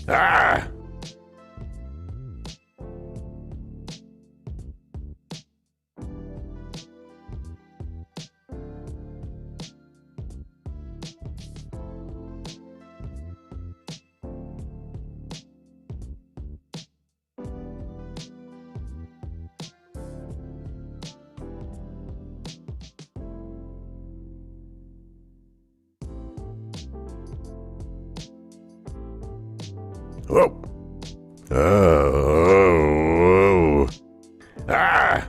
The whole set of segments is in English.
Ah! Whoa! Oh! Ah!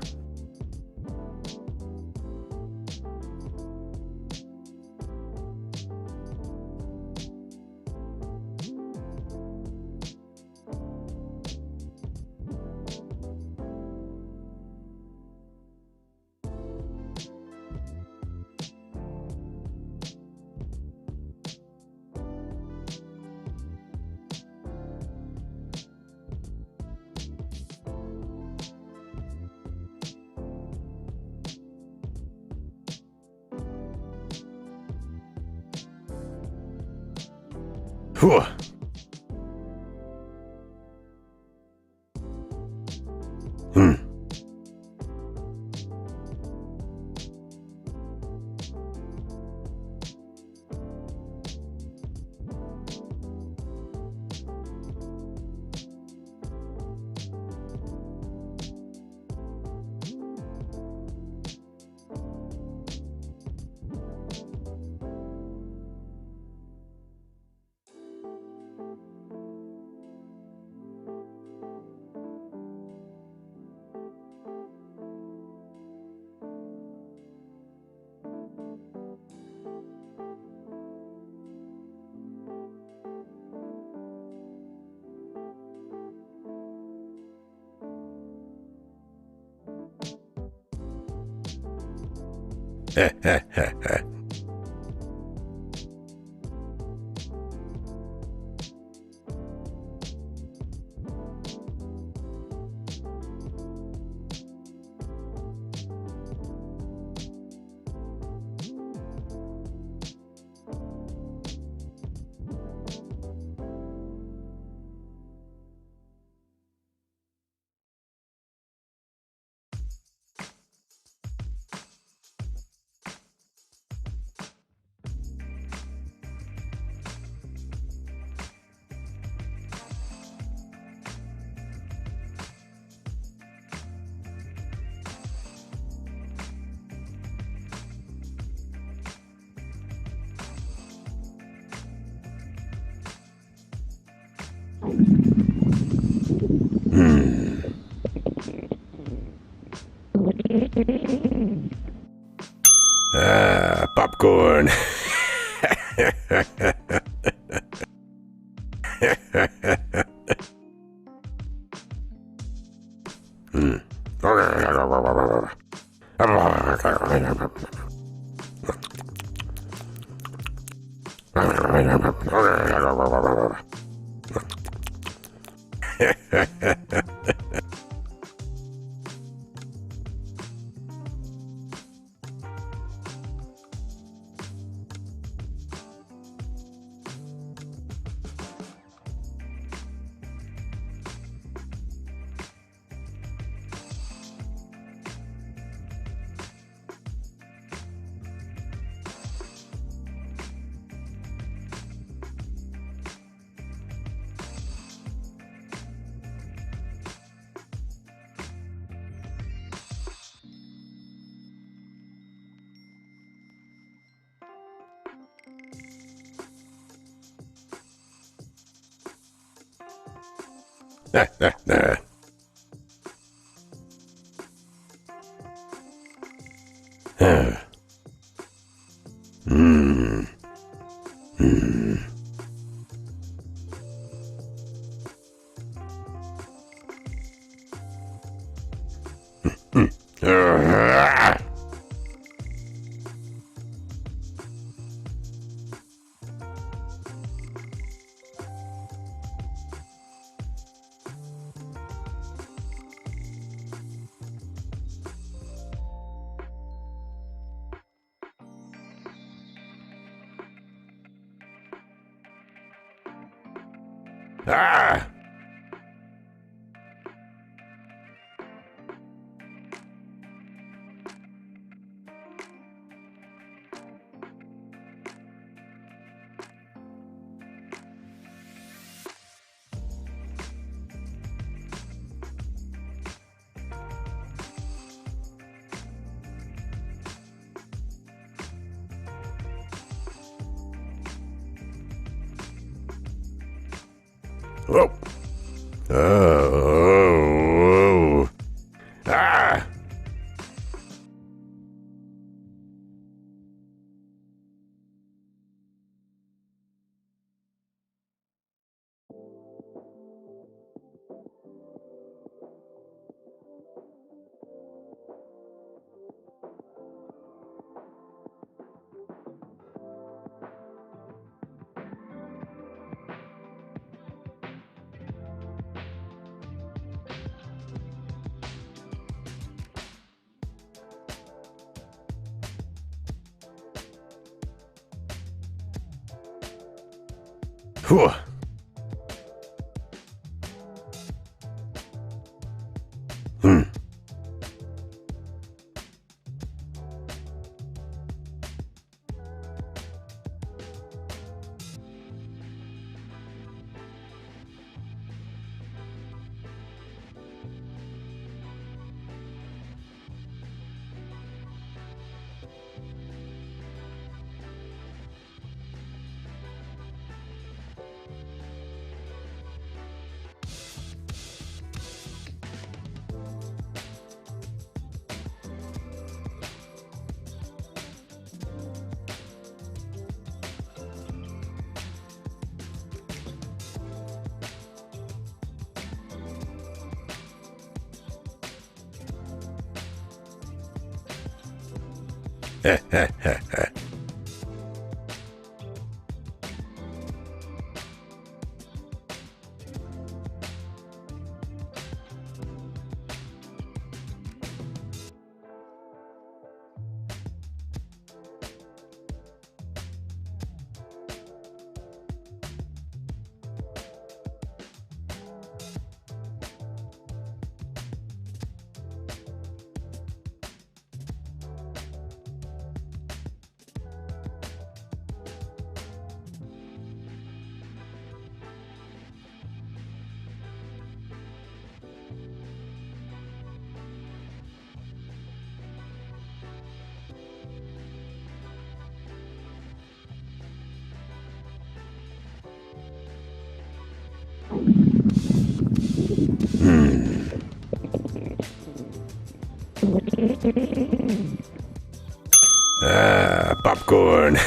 Whew. Hmm. Ah, popcorn. Hmm. Hmm. Hmm. Ah. Ah! Whoa! Oh! Ah! Whew. Hmm. Ah, popcorn.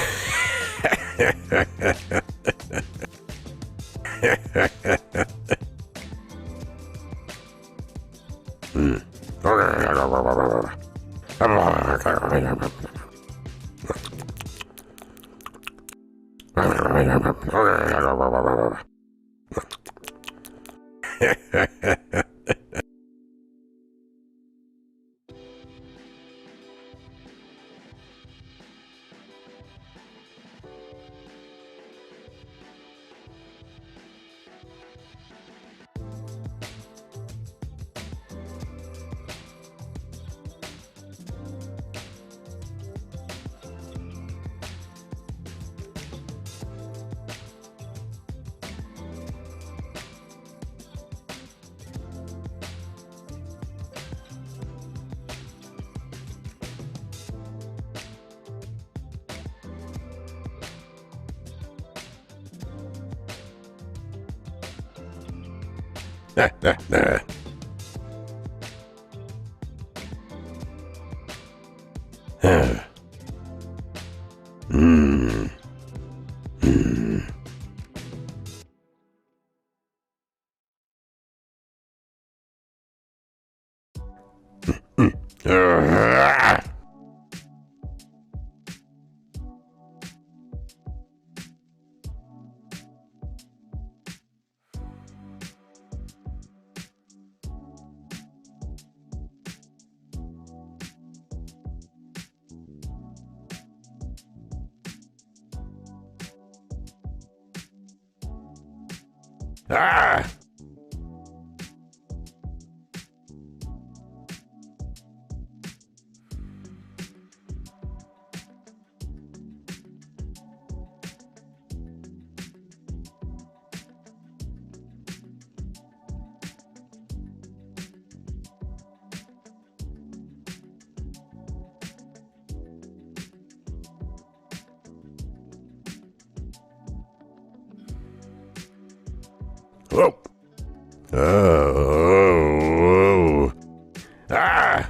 Mm. Mm. Ah. Ah! Oh! Oh! Ah!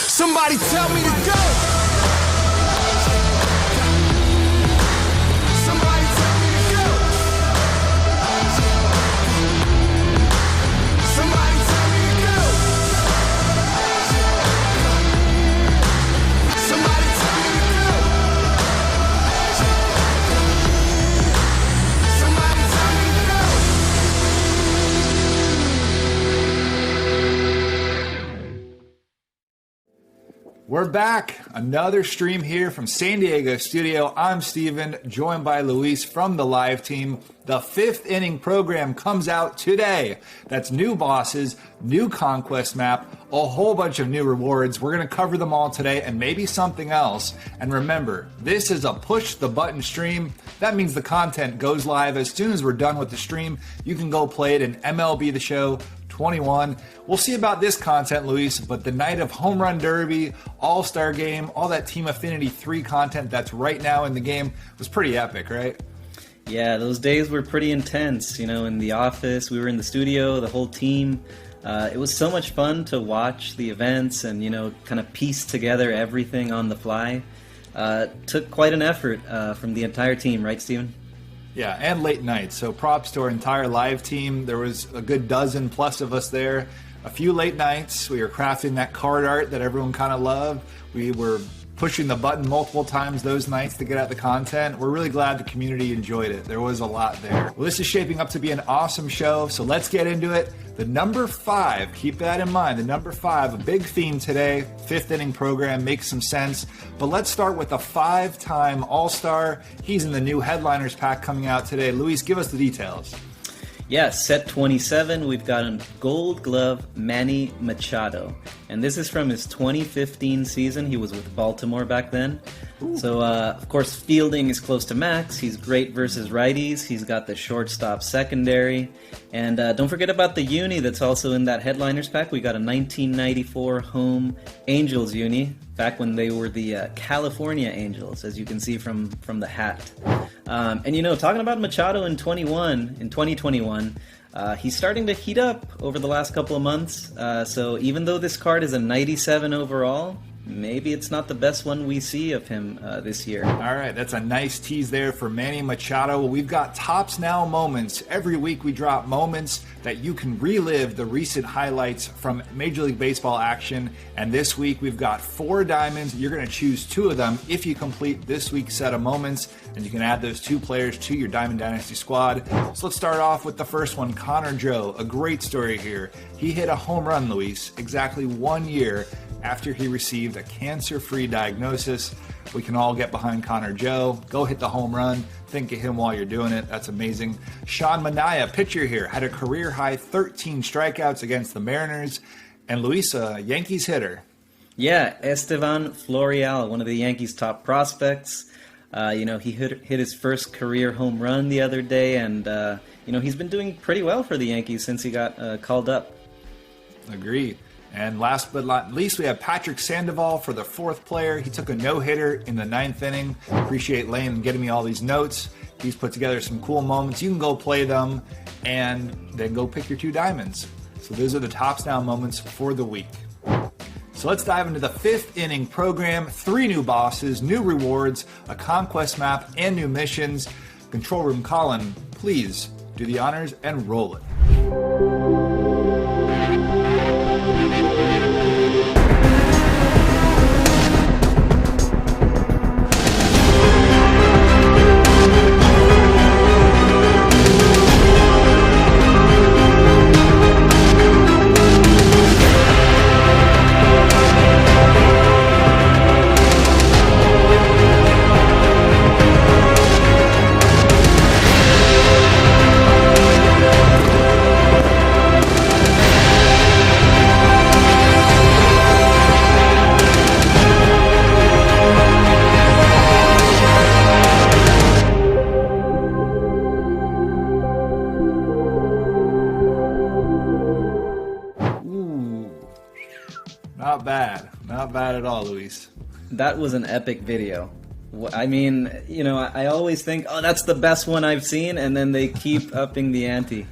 Somebody tell me to go. Somebody tell me to go. Somebody tell me to go. Somebody tell me to go. Somebody tell me to go. We're back. Another stream here from San Diego studio. I'm Steven, joined by Luis from the live team. The 5th inning program comes out today. That's new bosses, new conquest map, a whole bunch of new rewards. We're going to cover them all today and maybe something else. And remember, this is a push the button stream. That means the content goes live as soon as we're done with the stream. You can go play it in MLB The Show 21. We'll see about this content, Luis, but the night of Home Run Derby, All-Star Game, all that Team Affinity 3 content that's right now in the game was pretty epic, right? Yeah, those days were pretty intense. You know, in the office, we were in the studio, the whole team. It was so much fun to watch the events and, you know, kind of piece together everything on the fly. Took quite an effort from the entire team, right, Steven? Yeah, and late nights. So props to our entire live team. There was a good dozen plus of us there. A few late nights. We were crafting that card art that everyone kind of loved. We were pushing the button multiple times those nights to get out the content. We're really glad the community enjoyed it. There was a lot there. Well, this is shaping up to be an awesome show, so let's get into it. The number 5, keep that in mind, the number 5, a big theme today, 5th inning program, makes some sense. But let's start with a 5-time All-Star. He's in the new Headliners pack coming out today. Luis, give us the details. Yeah, set 27, we've got a Gold Glove Manny Machado. And this is from his 2015 season. He was with Baltimore back then. Ooh. So, of course, fielding is close to max. He's great versus righties. He's got the shortstop secondary. And don't forget about the uni that's also in that Headliners pack. We got a 1994 home Angels uni, back when they were the California Angels, as you can see from the hat. And, you know, talking about Machado in 2021, he's starting to heat up over the last couple of months. So even though this card is a 97 overall, maybe it's not the best one we see of him this year. All right, that's a nice tease there for Manny Machado. Well, we've got Tops Now moments. Every week we drop moments that you can relive the recent highlights from Major League Baseball action. And this week we've got 4 diamonds. You're going to choose 2 of them if you complete this week's set of moments. And you can add those 2 players to your Diamond Dynasty squad. So let's start off with the first one, Connor Joe. A great story here. He hit a home run, Luis, exactly 1 year after he received a cancer-free diagnosis. We can all get behind Connor Joe. Go hit the home run. Think of him while you're doing it. That's amazing. Sean Manaea, pitcher here, had a career-high 13 strikeouts against the Mariners. And Luisa, Yankees hitter. Yeah, Estevan Florial, one of the Yankees' top prospects. You know, he hit his first career home run the other day, and, you know, he's been doing pretty well for the Yankees since he got called up. Agreed. And last but not least, we have Patrick Sandoval for the 4th player. He took a no-hitter in the 9th inning. Appreciate Lane getting me all these notes. He's put together some cool moments. You can go play them and then go pick your 2 diamonds. So those are the Tops Now moments for the week. So let's dive into the 5th inning program. 3 new bosses, new rewards, a conquest map, and new missions. Control Room Colin, please do the honors and roll it. Not bad at all, Luis. That was an epic video. I mean, I always think, oh, that's the best one I've seen, and then they keep upping the ante.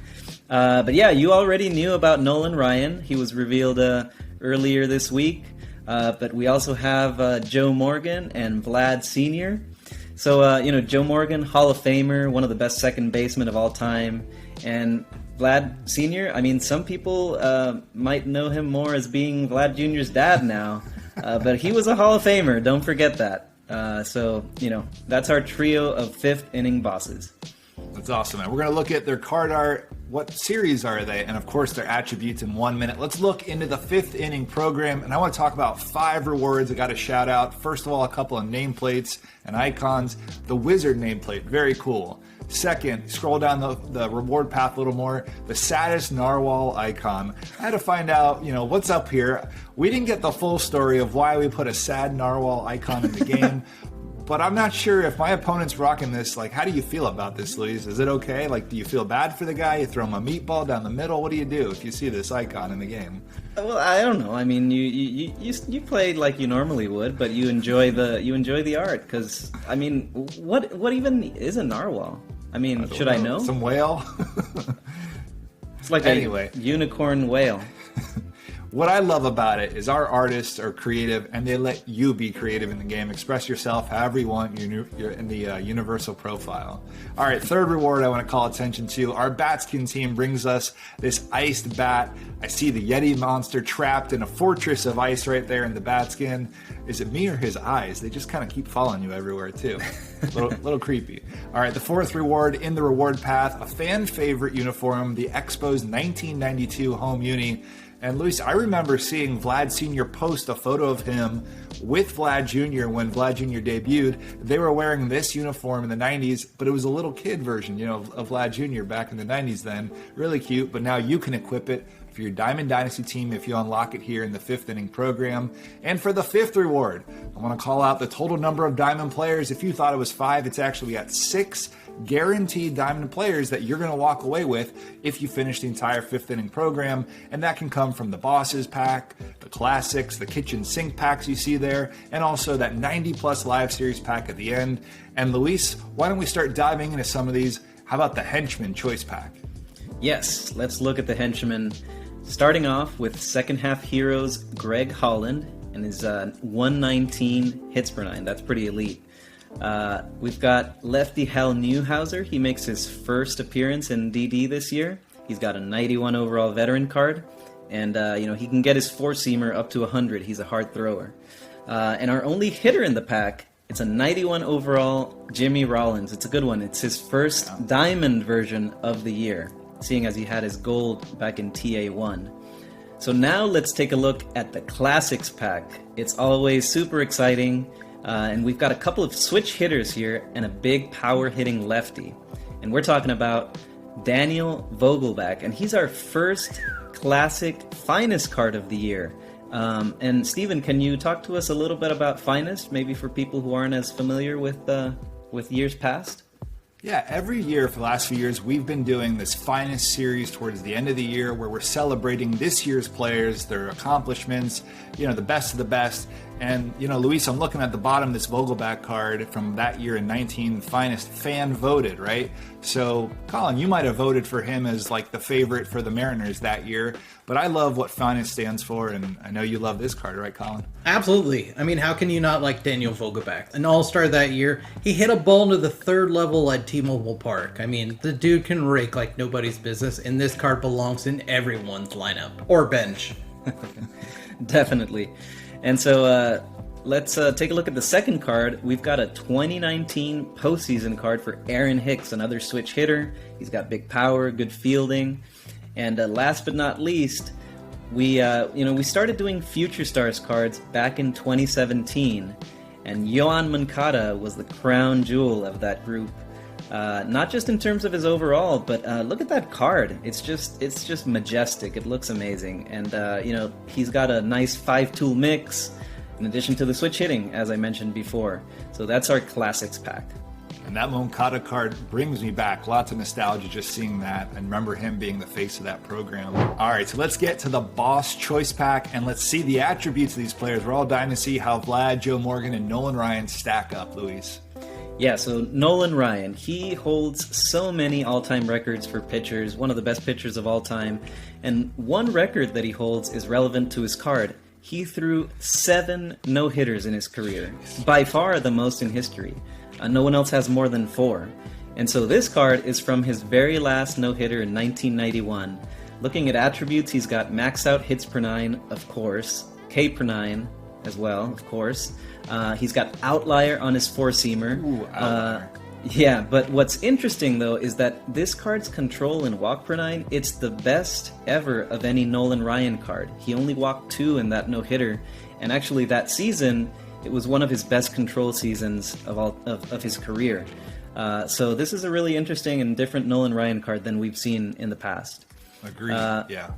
But yeah, you already knew about Nolan Ryan. He was revealed earlier this week. But we also have Joe Morgan and Vlad Sr. So, Joe Morgan, Hall of Famer, one of the best second basemen of all time. And Vlad Sr., I mean, some people might know him more as being Vlad Jr.'s dad now. But he was a Hall of Famer, don't forget that. So, that's our trio of 5th inning bosses. That's awesome, man. We're going to look at their card art, what series are they, and of course their attributes in 1 minute. Let's look into the 5th inning program, and I want to talk about 5 rewards I got to shout out. First of all, a couple of nameplates and icons. The Wizard nameplate, very cool. Second, scroll down the reward path a little more. The saddest narwhal icon. I had to find out, what's up here. We didn't get the full story of why we put a sad narwhal icon in the game, but I'm not sure if my opponent's rocking this. Like, how do you feel about this, Luis? Is it okay? Like, do you feel bad for the guy? You throw him a meatball down the middle? What do you do if you see this icon in the game? Well, I don't know. I mean, you play like you normally would, but you enjoy the art. Because I mean, what even is a narwhal? I mean, should I know? Some whale? It's like a unicorn whale. What I love about it is our artists are creative, and they let you be creative in the game. Express yourself however you want. You're in the universal profile. All right, third reward I want to call attention to. Our Batskin team brings us this iced bat. I see the Yeti monster trapped in a fortress of ice right there in the Batskin. Is it me or his eyes? They just kind of keep following you everywhere, too. little creepy. All right, the fourth reward in the reward path, a fan favorite uniform, the Expos 1992 home uni. And Luis, I remember seeing Vlad Sr. post a photo of him with Vlad Jr. when Vlad Jr. debuted. They were wearing this uniform in the 90s, but it was a little kid version, of Vlad Jr. back in the 90s then. Really cute, but now you can equip it for your Diamond Dynasty team if you unlock it here in the 5th inning program. And for the 5th reward, I want to call out the total number of Diamond players. If you thought it was 5, it's actually we got 6 guaranteed Diamond players that you're going to walk away with if you finish the entire 5th inning program. And that can come from the Bosses pack, the Classics, the Kitchen Sink packs you see there, and also that 90 plus live series pack at the end. And Luis, why don't we start diving into some of these? How about the Henchman choice pack? Yes, let's look at the Henchman. Starting off with second half heroes Greg Holland and his 119 hits per 9. That's pretty elite. We've got lefty Hal Newhouser. He makes his first appearance in DD this year. He's got a 91 overall veteran card, and he can get his four-seamer up to 100. He's a hard thrower. And our only hitter in the pack, it's a 91 overall Jimmy Rollins. It's a good one. It's his first diamond version of the year, seeing as he had his gold back in TA1. So now let's take a look at the Classics pack. It's always super exciting. And we've got a couple of switch hitters here and a big power hitting lefty. And we're talking about Daniel Vogelbach, and he's our first Classic Finest card of the year. And Steven, can you talk to us a little bit about Finest, maybe for people who aren't as familiar with years past? Yeah, every year for the last few years, we've been doing this Finest series towards the end of the year where we're celebrating this year's players, their accomplishments, the best of the best. And, Luis, I'm looking at the bottom of this Vogelback card from that year in 19, finest fan voted, right? So, Colin, you might have voted for him as like the favorite for the Mariners that year, but I love what finest stands for, and I know you love this card, right, Colin? Absolutely. I mean, how can you not like Daniel Vogelback? An all-star that year. He hit a ball into the third level at T-Mobile Park. I mean, the dude can rake like nobody's business, and this card belongs in everyone's lineup. Or bench. Definitely. And so let's take a look at the second card. We've got a 2019 postseason card for Aaron Hicks, another switch hitter. He's got big power, good fielding. And last but not least, we started doing Future Stars cards back in 2017. And Yoan Moncada was the crown jewel of that group. Not just in terms of his overall, but look at that card. It's just majestic. It looks amazing. And, he's got a nice 5-tool mix in addition to the switch hitting, as I mentioned before. So that's our classics pack. And that Moncada card brings me back. Lots of nostalgia just seeing that and remember him being the face of that program. All right, so let's get to the Boss Choice Pack and let's see the attributes of these players. We're all dying to see how Vlad, Joe Morgan, and Nolan Ryan stack up, Luis. Yeah, so Nolan Ryan, he holds so many all-time records for pitchers, one of the best pitchers of all time. And one record that he holds is relevant to his card. He threw 7 no-hitters in his career, by far the most in history. No one else has more than 4. And so this card is from his very last no-hitter in 1991. Looking at attributes, he's got max out hits per 9, of course, K per 9 as well, of course. He's got outlier on his four-seamer. Ooh, outlier. Yeah, but what's interesting, though, is that this card's control in walk per 9, it's the best ever of any Nolan Ryan card. He only walked 2 in that no-hitter, and actually that season, it was one of his best control seasons of his career. So this is a really interesting and different Nolan Ryan card than we've seen in the past. Agreed, yeah.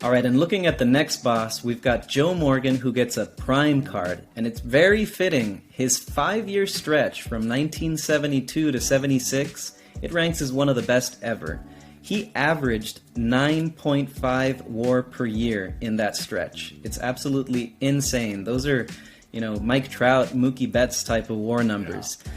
All right, and looking at the next boss, we've got Joe Morgan, who gets a prime card, and it's very fitting. His 5-year stretch from 1972 to 76, it ranks as one of the best ever. He averaged 9.5 WAR per year in that stretch. It's absolutely insane. Those are, Mike Trout, Mookie Betts type of WAR numbers. Yeah.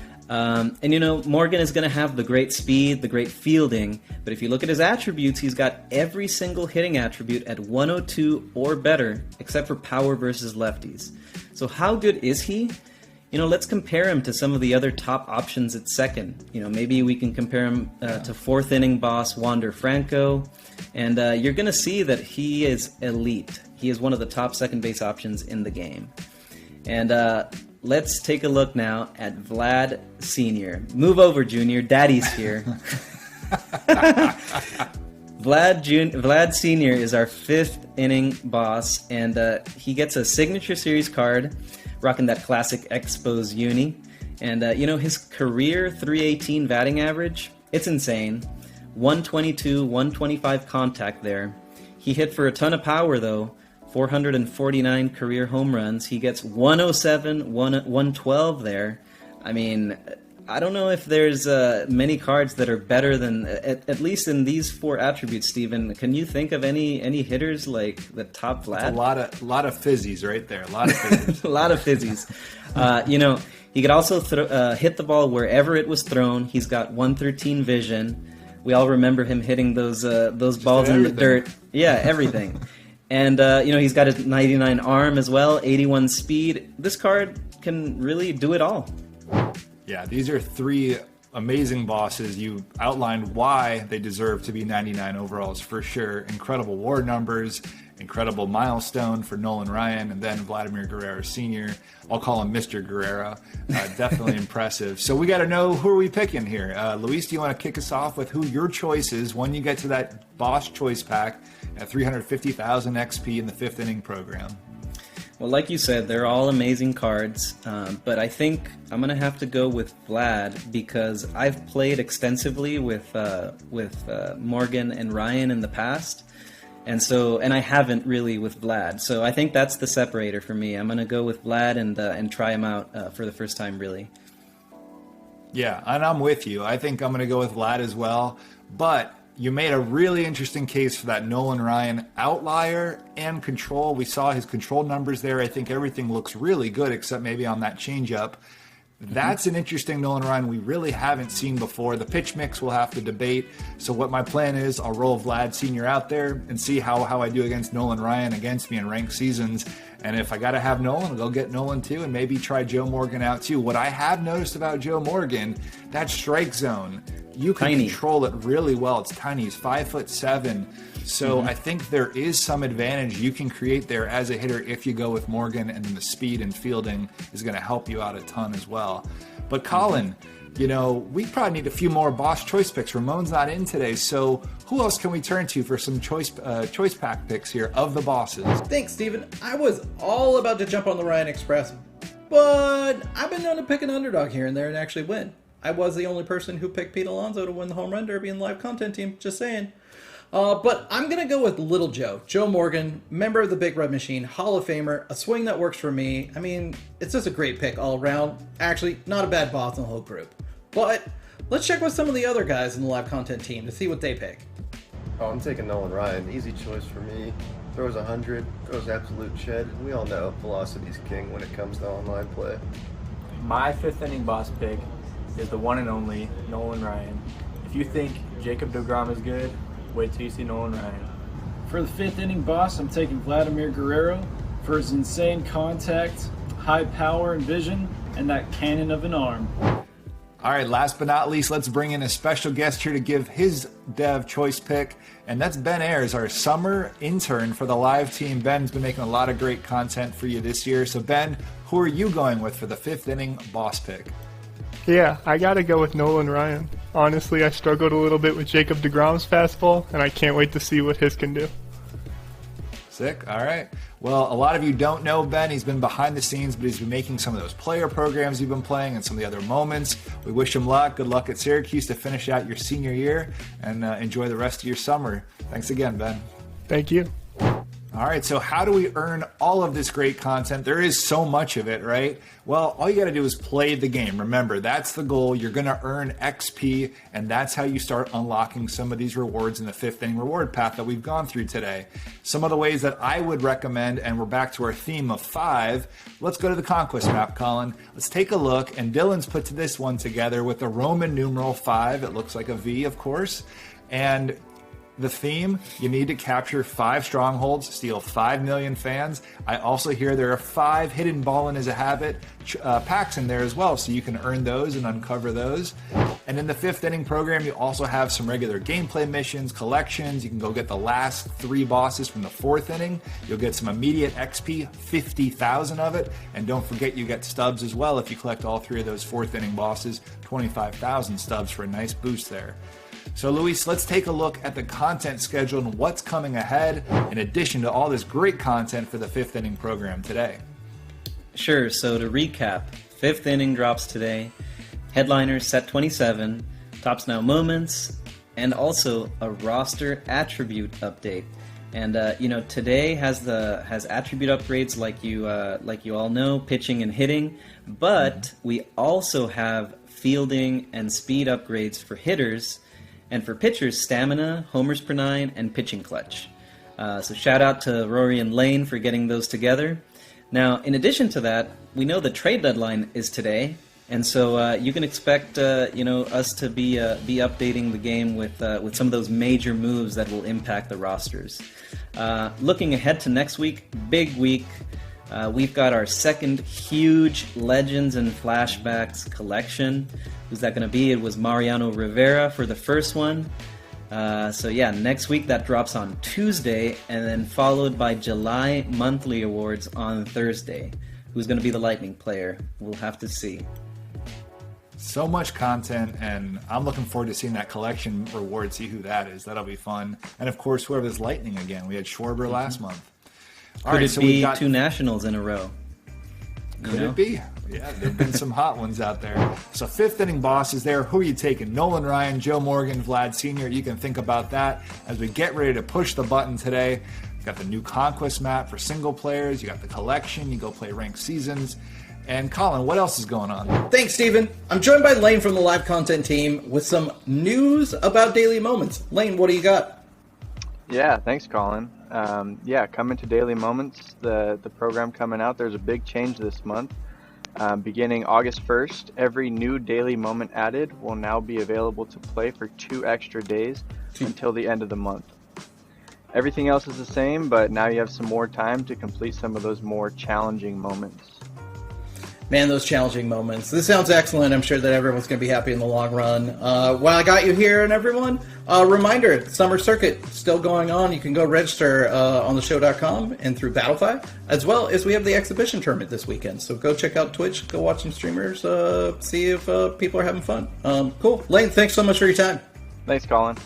Morgan is going to have the great speed, the great fielding, but if you look at his attributes, he's got every single hitting attribute at 102 or better, except for power versus lefties. So how good is he? Let's compare him to some of the other top options at second. Maybe we can compare him to fourth inning boss Wander Franco, and you're going to see that he is elite. He is one of the top second base options in the game. And let's take a look now at Vlad Sr. Move over, Junior. Daddy's here. Vlad Sr. is our 5th inning boss, and he gets a signature series card, rocking that classic Expos uni. And, his career 318 batting average, it's insane. 122, 125 contact there. He hit for a ton of power, though. 449 career home runs. He gets 107, 112 there. I mean, I don't know if there's many cards that are better than, at least in these 4 attributes, Steven. Can you think of any hitters like the top Vlad? A lot of fizzies right there. A lot of fizzies. A lot of fizzies. He could also hit the ball wherever it was thrown. He's got 113 vision. We all remember him hitting those balls in the dirt. Yeah, everything. And, he's got a 99 arm as well, 81 speed. This card can really do it all. Yeah, these are 3 amazing bosses. You outlined why they deserve to be 99 overalls for sure. Incredible WAR numbers, incredible milestone for Nolan Ryan, and then Vladimir Guerrero Sr. I'll call him Mr. Guerrero. Definitely impressive. So we got to know, who are we picking here? Luis, do you want to kick us off with who your choice is when you get to that Boss Choice Pack at 350,000 XP in the 5th inning program? Well, like you said, they're all amazing cards, but I think I'm going to have to go with Vlad because I've played extensively with Morgan and Ryan in the past, and I haven't really with Vlad. So I think that's the separator for me. I'm going to go with Vlad and try him out for the first time, really. Yeah, and I'm with you. I think I'm going to go with Vlad as well, but you made a really interesting case for that Nolan Ryan outlier and control. We saw his control numbers there. I think everything looks really good except maybe on that changeup. That's an interesting Nolan Ryan we really haven't seen before. The pitch mix we'll have to debate. So what my plan is, I'll roll Vlad Sr. out there and see how I do against Nolan Ryan against me in ranked seasons. And if I got to have Nolan, I'll go get Nolan too and maybe try Joe Morgan out too. What I have noticed about Joe Morgan, that strike zone, you can control it really well. It's tiny. He's 5'7". So I think there is some advantage you can create there as a hitter if you go with Morgan, and then the speed and fielding is going to help you out a ton as well. But Colin, you know, we probably need a few more boss choice picks. Ramon's not in today, so who else can we turn to for some choice pack picks here of the bosses? Thanks, Steven. I was all about to jump on the Ryan Express, but I've been known to pick an underdog here and there and actually win. I was the only person who picked Pete Alonso to win the home run derby in the live content team, just saying. But I'm going to go with Little Joe. Joe Morgan, member of the Big Red Machine, Hall of Famer, a swing that works for me. I mean, it's just a great pick all around. Actually, not a bad boss in the whole group. But let's check with some of the other guys in the live content team to see what they pick. Oh, I'm taking Nolan Ryan. Easy choice for me. Throws 100, throws absolute shed. We all know velocity's king when it comes to online play. My fifth inning boss pick is the one and only Nolan Ryan. If you think Jacob deGrom is good, wait till you see Nolan Ryan. For the fifth inning boss, I'm taking Vladimir Guerrero for his insane contact, high power and vision, and that cannon of an arm. All right, last but not least, let's bring in a special guest here to give his dev choice pick, and that's Ben Ayers, our summer intern for the live team. Ben's been making a lot of great content for you this year. So Ben, who are you going with for the fifth inning boss pick? Yeah, I gotta go with Nolan Ryan. Honestly, I struggled a little bit with Jacob deGrom's fastball, and I can't wait to see what his can do. Sick. All right. Well, a lot of you don't know Ben. He's been behind the scenes, but he's been making some of those player programs you've been playing and some of the other moments. We wish him luck. Good luck at Syracuse to finish out your senior year, and enjoy the rest of your summer. Thanks again, Ben. Thank you. All right, so how do we earn all of this great content? There is so much of it, right? Well, all you got to do is play the game. Remember, that's the goal. You're going to earn XP, and that's how you start unlocking some of these rewards in the fifth inning reward path that we've gone through today. Some of the ways that I would recommend, and we're back to our theme of 5. Let's go to the Conquest map, Colin. Let's take a look, and Dylan's put this one together with the Roman numeral 5. It looks like a V, of course, and the theme, you need to capture 5 strongholds, steal 5 million fans. I also hear there are 5 hidden ballin' is a habit packs in there as well, so you can earn those and uncover those. And in the fifth inning program, you also have some regular gameplay missions, collections. You can go get the last 3 bosses from the fourth inning. You'll get some immediate XP, 50,000 of it. And don't forget you get stubs as well if you collect all 3 of those fourth inning bosses, 25,000 stubs for a nice boost there. So Luis, let's take a look at the content schedule and what's coming ahead in addition to all this great content for the fifth inning program today. Sure, so to recap, fifth inning drops today, headliners set 27, Tops Now moments, and also a roster attribute update. And today has attribute upgrades like you all know, pitching and hitting, but we also have fielding and speed upgrades for hitters. And for pitchers, stamina, homers per 9, and pitching clutch. So shout out to Rory and Lane for getting those together. Now, in addition to that, we know the trade deadline is today, and so you can expect us to be updating the game with some of those major moves that will impact the rosters. Looking ahead to next week, big week. We've got our second huge Legends and Flashbacks collection. Who's that going to be? It was Mariano Rivera for the first one. Next week that drops on Tuesday, and then followed by July monthly awards on Thursday. Who's going to be the Lightning player? We'll have to see. So much content, and I'm looking forward to seeing that collection reward, see who that is. That'll be fun. And of course, whoever's Lightning again. We had Schwarber last month. Could it be 2 Nationals in a row? Could it be? Yeah, there've been some hot ones out there. So fifth inning boss is there. Who are you taking? Nolan Ryan, Joe Morgan, Vlad Sr. You can think about that as we get ready to push the button today. You've got the new Conquest map for single players. You got the collection. You go play ranked seasons. And Colin, what else is going on? Thanks, Steven. I'm joined by Lane from the live content team with some news about Daily Moments. Lane, what do you got? Yeah, thanks, Colin. Coming to Daily Moments, the program coming out, there's a big change this month. Beginning August 1st, every new Daily Moment added will now be available to play for 2 extra days until the end of the month. Everything else is the same, but now you have some more time to complete some of those more challenging moments. Man, those challenging moments. This sounds excellent. I'm sure that everyone's going to be happy in the long run. While I got you here and everyone, reminder, Summer Circuit still going on. You can go register on theshow.com and through Battlefy, as well as we have the exhibition tournament this weekend. So go check out Twitch, go watch some streamers, see if people are having fun. Cool. Lane, thanks so much for your time. Thanks, Colin.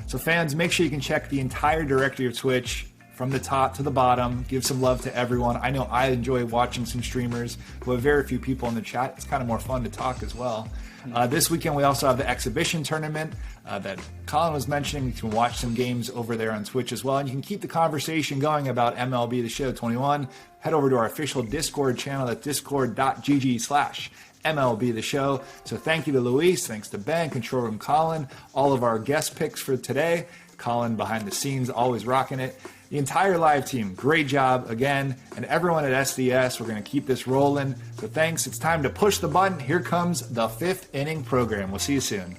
So fans, make sure you can check the entire directory of Twitch from the top to the bottom. Give some love to everyone. I know I enjoy watching some streamers who have very few people in the chat. It's kind of more fun to talk as well. This weekend we also have the exhibition tournament that Colin was mentioning. You can watch some games over there on Twitch as well. And you can keep the conversation going about MLB The Show 21. Head over to our official Discord channel at discord.gg/MLB The Show. So thank you to Luis, thanks to Ben, Control Room Colin, all of our guest picks for today. Colin behind the scenes, always rocking it. The entire live team, great job again. And everyone at SDS, we're going to keep this rolling. So thanks. It's time to push the button. Here comes the 5th inning program. We'll see you soon.